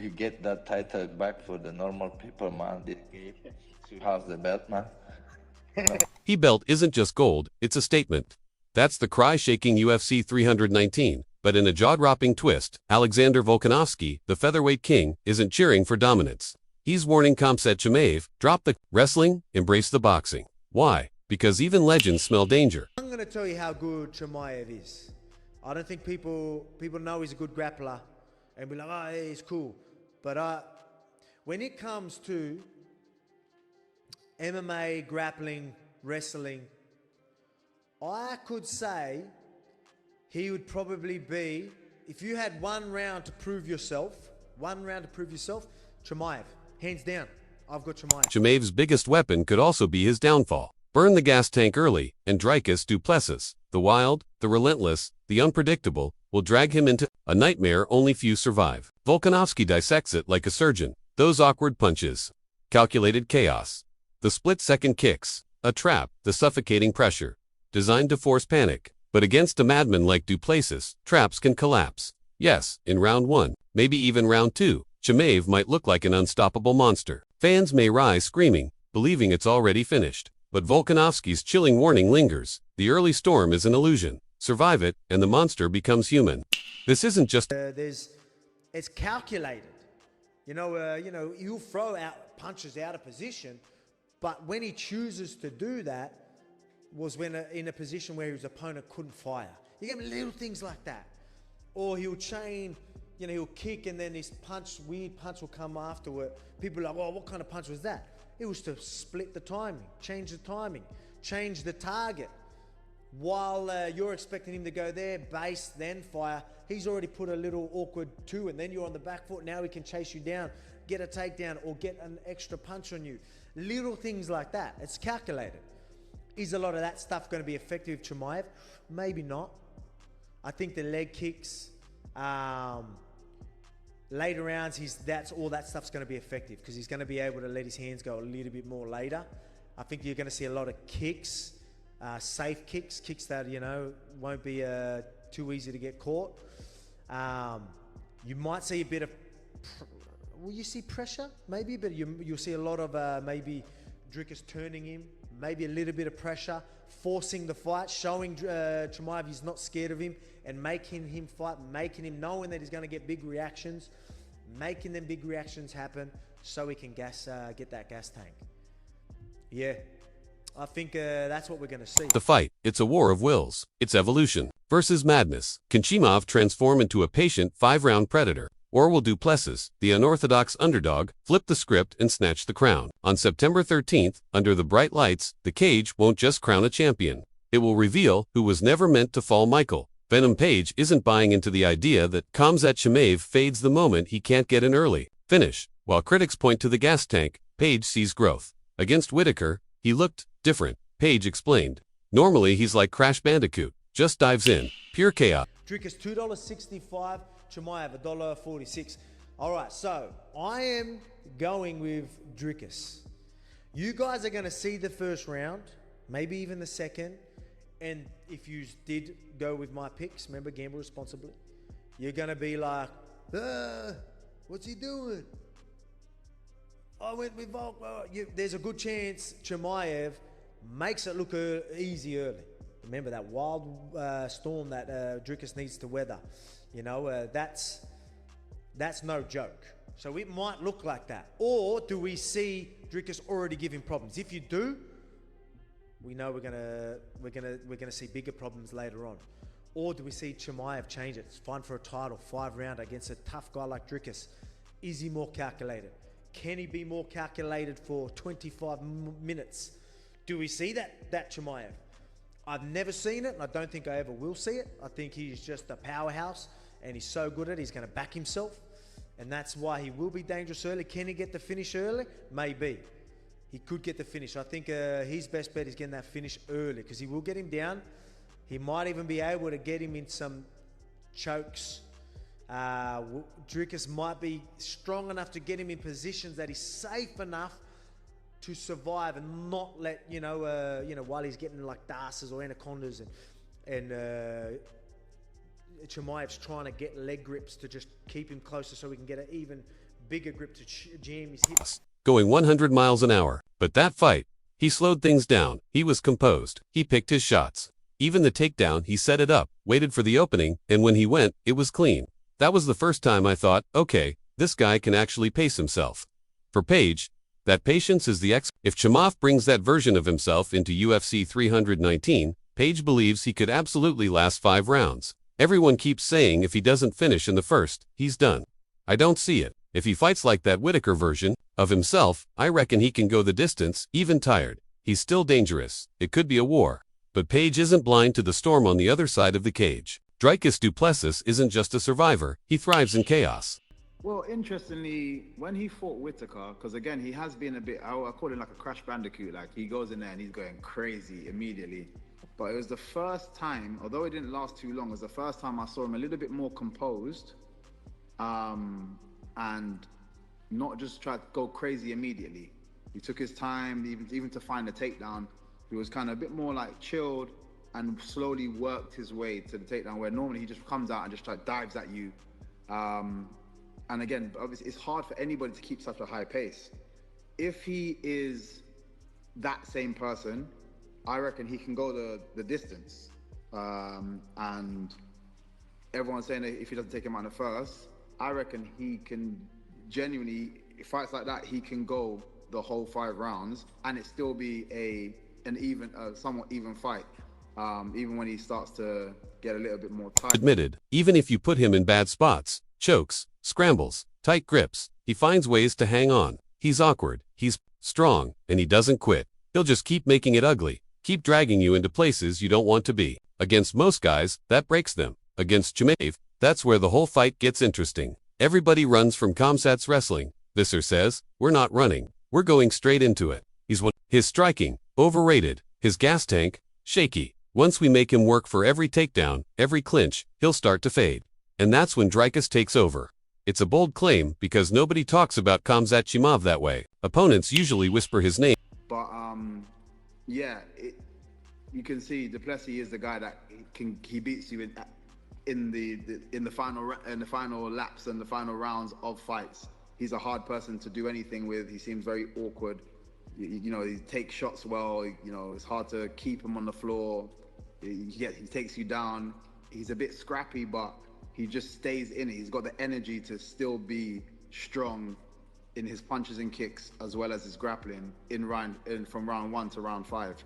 You get that title back for the normal people, man. This game, you have the belt, man. He belt isn't just gold, it's a statement. That's the cry shaking UFC 319, but in a jaw-dropping twist, Alexander Volkanovski, the featherweight king, isn't cheering for dominance. He's warning Khamzat Chimaev, drop the wrestling, embrace the boxing. Why? Because even legends smell danger. I'm going to tell you how good Chimaev is. I don't think people know he's a good grappler and be like, oh, yeah, he's cool. But when it comes to MMA, grappling, wrestling, I could say he would probably be, if you had one round to prove yourself, Chimaev, hands down. I've got Chimaev. Chimaev's biggest weapon could also be his downfall. Burn the gas tank early, and Dricus du Plessis, the wild, the relentless, the unpredictable, will drag him into a nightmare only few survive. Volkanovski dissects it like a surgeon. Those awkward punches. Calculated chaos. The split-second kicks. A trap, the suffocating pressure. Designed to force panic. But against a madman like du Plessis, traps can collapse. Yes, in round 1, maybe even round 2, Chimaev might look like an unstoppable monster. Fans may rise screaming, believing it's already finished. But Volkanovski's chilling warning lingers. The early storm is an illusion. Survive it, and the monster becomes human. This isn't just... It's calculated. You know, he'll throw out punches out of position, but when he chooses to do that, was when in a position where his opponent couldn't fire. You get little things like that. Or he'll chain, he'll kick and then this weird punch will come afterward. People are like, oh, what kind of punch was that? It was to split the timing, change the target. While you're expecting him to go there, base, then fire, he's already put a little awkward 2 and then you're on the back foot. Now he can chase you down, get a takedown or get an extra punch on you. Little things like that. It's calculated. Is a lot of that stuff going to be effective with Chimaev? Maybe not. I think the leg kicks, later rounds, all that stuff's going to be effective because he's going to be able to let his hands go a little bit more later. I think you're going to see a lot of kicks, safe kicks that, won't be too easy to get caught. You might see a bit of, will you see pressure? Maybe, but you'll see a lot of maybe Dricus turning him, maybe a little bit of pressure, forcing the fight, showing Chimaev he's not scared of him and making him fight, making him knowing that he's going to get big reactions, making them big reactions happen so he can get that gas tank. Yeah, I think that's what we're going to see. The fight, it's a war of wills. It's evolution versus madness. Can Chimaev transform into a patient 5-round predator? Or will du Plessis, the unorthodox underdog, flip the script and snatch the crown? On September 13th, under the bright lights, the cage won't just crown a champion. It will reveal who was never meant to fall Michael. Venom Page isn't buying into the idea that Khamzat Chimaev fades the moment he can't get an early finish. While critics point to the gas tank, Page sees growth. Against Whitaker, he looked different. Page explained. Normally he's like Crash Bandicoot, just dives in, pure chaos. Dricus $2.65. Chimaev $1.46. All right, so I am going with Dricus. You guys are going to see the first round, maybe even the second. And if you did go with my picks, remember, gamble responsibly. You're going to be like, what's he doing? I went with Volk. There's a good chance Chimaev makes it look easy early. Remember that wild storm that Dricus needs to weather. That's no joke. So it might look like that. Or do we see Dricus already giving problems? If you do, we know we're gonna see bigger problems later on. Or do we see Chimaev change it? It's fine for a title, 5-round against a tough guy like Dricus. Is he more calculated? Can he be more calculated for 25 minutes? Do we see that Chimaev? I've never seen it, and I don't think I ever will see it. I think he's just a powerhouse, and he's so good at it, he's going to back himself, and that's why he will be dangerous early. Can he get the finish early? Maybe. He could get the finish. I think his best bet is getting that finish early, because he will get him down. He might even be able to get him in some chokes. Dricus might be strong enough to get him in positions that he's safe enough to survive and not let, while he's getting like darces or anacondas and Chimaev's trying to get leg grips to just keep him closer so we can get an even bigger grip to jam his hips. Going 100 miles an hour. But that fight, he slowed things down. He was composed. He picked his shots. Even the takedown, he set it up, waited for the opening, and when he went, it was clean. That was the first time I thought, okay, this guy can actually pace himself. For Page, that patience is the X. If Chimaev brings that version of himself into UFC 319, Page believes he could absolutely last 5 rounds. Everyone keeps saying if he doesn't finish in the first, he's done. I don't see it. If he fights like that Whitaker version of himself, I reckon he can go the distance, even tired. He's still dangerous. It could be a war. But Page isn't blind to the storm on the other side of the cage. Dricus du Plessis isn't just a survivor, he thrives in chaos. Well, interestingly, when he fought Whitaker, because again, he has been a bit, I call him like a Crash Bandicoot, like he goes in there and he's going crazy immediately. But it was the first time, although it didn't last too long, it was the first time I saw him a little bit more composed and not just try to go crazy immediately. He took his time, even to find the takedown. He was kind of a bit more like chilled and slowly worked his way to the takedown, where normally he just comes out and just dives at you. And again, obviously, it's hard for anybody to keep such a high pace. If he is that same person, I reckon he can go the distance. And everyone's saying that if he doesn't take him out in the first, I reckon he can genuinely, fights like that, he can go the whole 5 rounds and it still be a somewhat even fight. Even when he starts to get a little bit more tight. Admitted, even if you put him in bad spots, chokes, scrambles, tight grips, he finds ways to hang on. He's awkward, he's strong, and he doesn't quit. He'll just keep making it ugly, keep dragging you into places you don't want to be. Against most guys, that breaks them. Against Chimaev, that's where the whole fight gets interesting. Everybody runs from Khamzat's wrestling. Visser says, we're not running, we're going straight into it. His striking, overrated. His gas tank, shaky. Once we make him work for every takedown, every clinch, he'll start to fade. And that's when Dricus takes over. It's a bold claim because nobody talks about Khamzat Chimaev that way. Opponents usually whisper his name. But yeah, you can see du Plessis is the guy that he beats you in the final laps and the final rounds of fights. He's a hard person to do anything with. He seems very awkward. You know, he takes shots well. You know, it's hard to keep him on the floor. He takes you down. He's a bit scrappy, but he just stays in it. He's got the energy to still be strong in his punches and kicks, as well as his grappling from round 1 to round 5.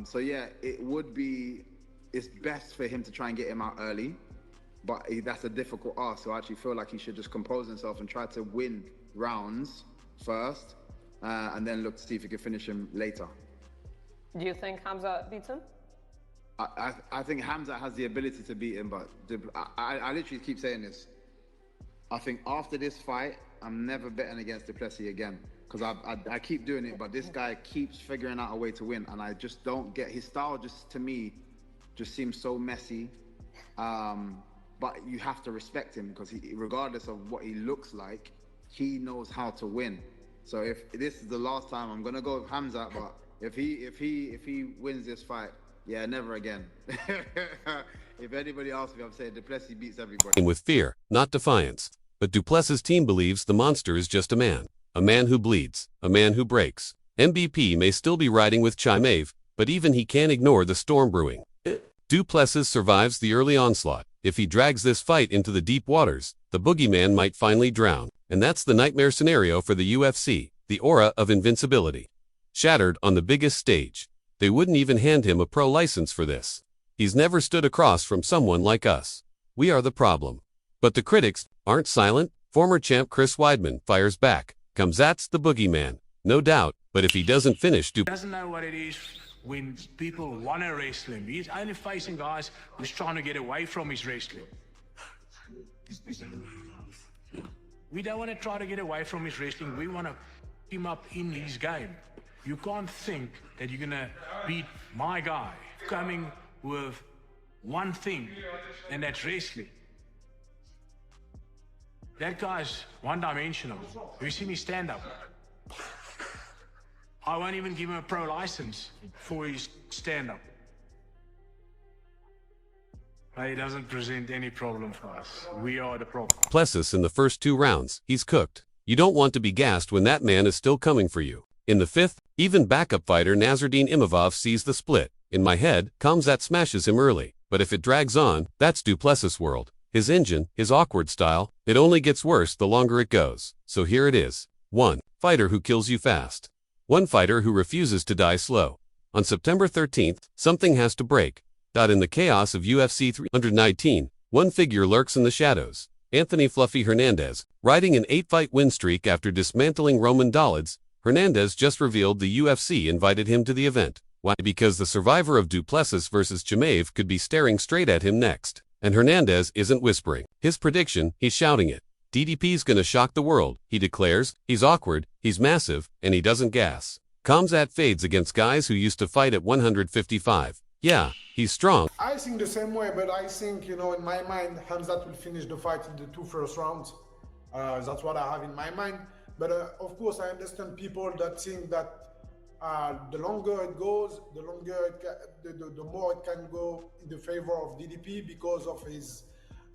So yeah, it's best for him to try and get him out early, but that's a difficult ask. So I actually feel like he should just compose himself and try to win rounds first, and then look to see if he can finish him later. Do you think Khamzat beats him? I think Khamzat has the ability to beat him, but I literally keep saying this. I think after this fight, I'm never betting against du Plessis again, because I keep doing it, but this guy keeps figuring out a way to win, and I just don't get his style. Just to me, just seems so messy. But you have to respect him, because regardless of what he looks like, he knows how to win. So if this is the last time, I'm gonna go with Khamzat, but if he wins this fight, yeah, never again. If anybody asks me, I'm saying du Plessis beats everybody. With fear, not defiance. But du Plessis' team believes the monster is just a man who bleeds, a man who breaks. MVP may still be riding with Chimaev, but even he can't ignore the storm brewing. Du Plessis survives the early onslaught. If he drags this fight into the deep waters, the boogeyman might finally drown. And that's the nightmare scenario for the UFC, the aura of invincibility. Shattered on the biggest stage. They wouldn't even hand him a pro license for this. He's never stood across from someone like us. We are the problem. But the critics aren't silent. Former champ Chris Weidman fires back. Khamzat's the boogeyman, no doubt, but if he doesn't finish, He doesn't know what it is when people want to wrestle him. He's only facing guys who's trying to get away from his wrestling. We don't want to try to get away from his wrestling. We want to keep him up in his game. You can't think that you're going to beat my guy coming with one thing, and that's wrestling. That guy's one-dimensional. Have you seen me stand up? I won't even give him a pro license for his stand-up. He doesn't present any problem for us. We are the problem. Plessis in the first 2 rounds, he's cooked. You don't want to be gassed when that man is still coming for you. In the 5th, even backup fighter Nasruddin Imavov sees the split. In my head, Khamzat smashes him early. But if it drags on, that's Du Plessis' world. His engine, his awkward style, it only gets worse the longer it goes. So here it is. 1. Fighter who kills you fast. 1 fighter who refuses to die slow. On September 13th, something has to break. In the chaos of UFC 319, one figure lurks in the shadows. Anthony Fluffy Hernandez, riding an 8-fight win streak after dismantling Roman Dolidze, Hernandez just revealed the UFC invited him to the event. Why? Because the survivor of Du Plessis versus Chimaev could be staring straight at him next. And Hernandez isn't whispering his prediction, he's shouting it. DDP's gonna shock the world, he declares. He's awkward, he's massive, and he doesn't gas. Khamzat fades against guys who used to fight at 155. Yeah, he's strong. I think the same way, but I think, in my mind, Khamzat will finish the fight in the 2 first rounds. That's what I have in my mind. But of course, I understand people that think that the longer it goes, the more it can go in the favor of DDP because of his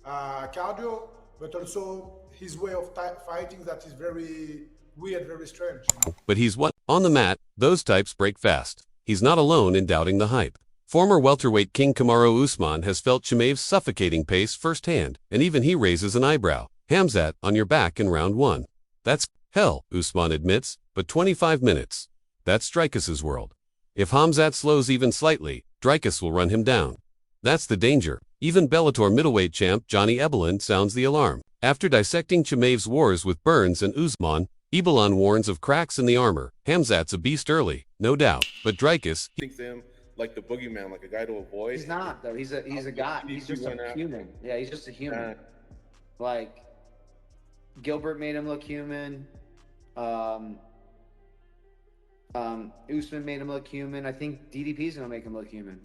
cardio, but also his way of fighting that is very weird, very strange. But he's what? On the mat, those types break fast. He's not alone in doubting the hype. Former welterweight king Kamaru Usman has felt Chimaev's suffocating pace firsthand, and even he raises an eyebrow. Khamzat, on your back in round 1. That's hell, Usman admits, but 25 minutes. That's Dricus' world. If Khamzat slows even slightly, Dricus will run him down. That's the danger. Even Bellator middleweight champ Johnny Ebelin sounds the alarm. After dissecting Chimaev's wars with Burns and Usman, Ebelin warns of cracks in the armor. Khamzat's a beast early, no doubt, but Dricus thinks him like the boogeyman, like a guy to avoid. He's not though. He's a guy. He's just a human. Yeah, he's just a human. Like Gilbert made him look human. Usman made him look human. I think DDP's gonna make him look human.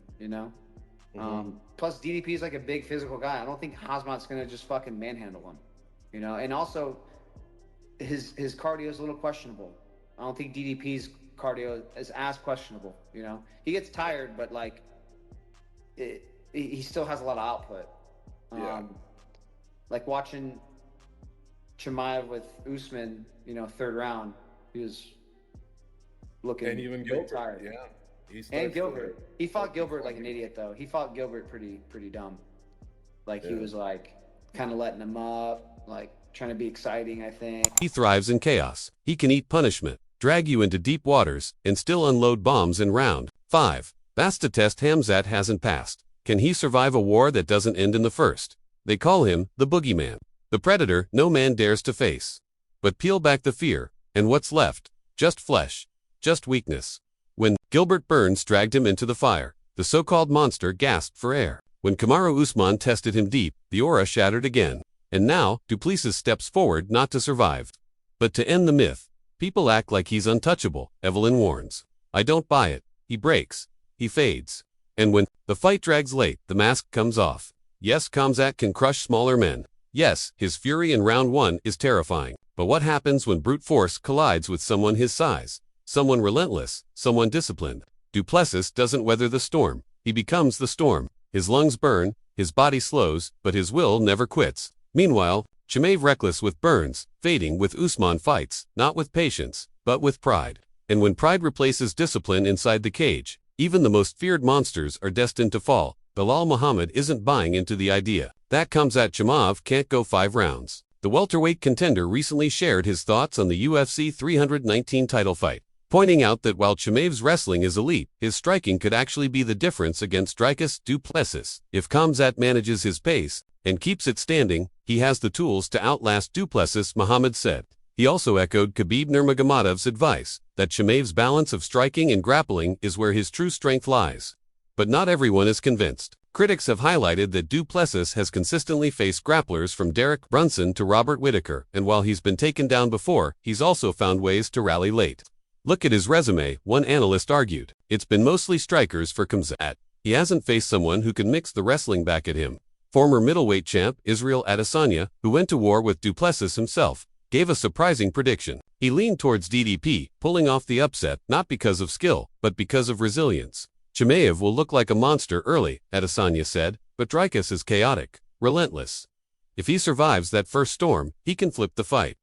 Plus DDP's like a big physical guy. I don't think Khamzat's gonna just fucking manhandle him. And also his cardio is a little questionable. I don't think DDP's cardio is as questionable. He gets tired, but like he still has a lot of output. Like watching Chimaev with Usman, 3rd round, he was looking and even really Gilbert, tired. Yeah. And Gilbert. He fought Gilbert like an idiot though. He fought Gilbert pretty dumb. Like he was like kind of letting him up, like trying to be exciting, I think. He thrives in chaos. He can eat punishment, drag you into deep waters, and still unload bombs in round 5. That's the test Khamzat hasn't passed. Can he survive a war that doesn't end in the first? They call him the boogeyman, the predator no man dares to face. But peel back the fear, and what's left? Just flesh, just weakness. When Gilbert Burns dragged him into the fire, the so-called monster gasped for air. When Kamaru Usman tested him deep, the aura shattered again. And now, Du Plessis steps forward not to survive, but to end the myth. People act like he's untouchable, Evelyn warns. I don't buy it. He breaks. He fades. And when the fight drags late, the mask comes off. Yes, Khamzat can crush smaller men. Yes, his fury in round 1 is terrifying. But what happens when brute force collides with someone his size? Someone relentless, someone disciplined. Du Plessis doesn't weather the storm. He becomes the storm. His lungs burn, his body slows, but his will never quits. Meanwhile, Chimaev reckless with Burns, fading with Usman fights, not with patience, but with pride. And when pride replaces discipline inside the cage, even the most feared monsters are destined to fall. Bilal Muhammad isn't buying into the idea. That Khamzat Chimaev can't go 5 rounds. The welterweight contender recently shared his thoughts on the UFC 319 title fight, pointing out that while Chimaev's wrestling is elite, his striking could actually be the difference against Dricus Du Plessis. If Khamzat manages his pace and keeps it standing, he has the tools to outlast Du Plessis, Muhammad said. He also echoed Khabib Nurmagomedov's advice that Chimaev's balance of striking and grappling is where his true strength lies. But not everyone is convinced. Critics have highlighted that Du Plessis has consistently faced grapplers from Derek Brunson to Robert Whittaker, and while he's been taken down before, he's also found ways to rally late. Look at his resume, one analyst argued. It's been mostly strikers for Khamzat. He hasn't faced someone who can mix the wrestling back at him. Former middleweight champ Israel Adesanya, who went to war with Du Plessis himself, gave a surprising prediction. He leaned towards DDP, pulling off the upset not because of skill, but because of resilience. Chimaev will look like a monster early, Adesanya said. but Dricus is chaotic, relentless. If he survives that first storm, he can flip the fight.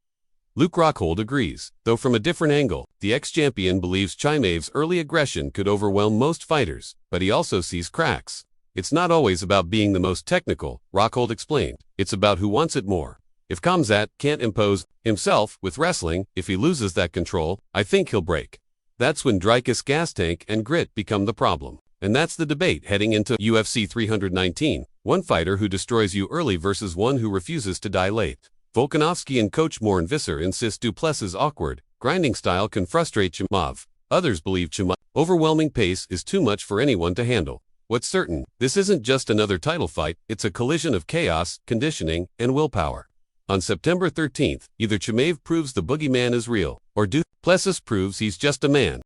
Luke Rockhold agrees, though from a different angle. The ex-champion believes Chimav's early aggression could overwhelm most fighters, but he also sees cracks. It's not always about being the most technical, Rockhold explained. It's about who wants it more. If Khamzat can't impose himself with wrestling, if he loses that control, I think he'll break. That's when Dricus' gas tank and grit become the problem. And that's the debate heading into UFC 319, one fighter who destroys you early versus one who refuses to die late. Volkanovski and coach Morn Visser insist Du Plessis' awkward, grinding style can frustrate Chimaev. Others believe Chimaev's overwhelming pace is too much for anyone to handle. What's certain, this isn't just another title fight, it's a collision of chaos, conditioning, and willpower. On September 13th, either Chimaev proves the boogeyman is real, or Du Plessis proves he's just a man.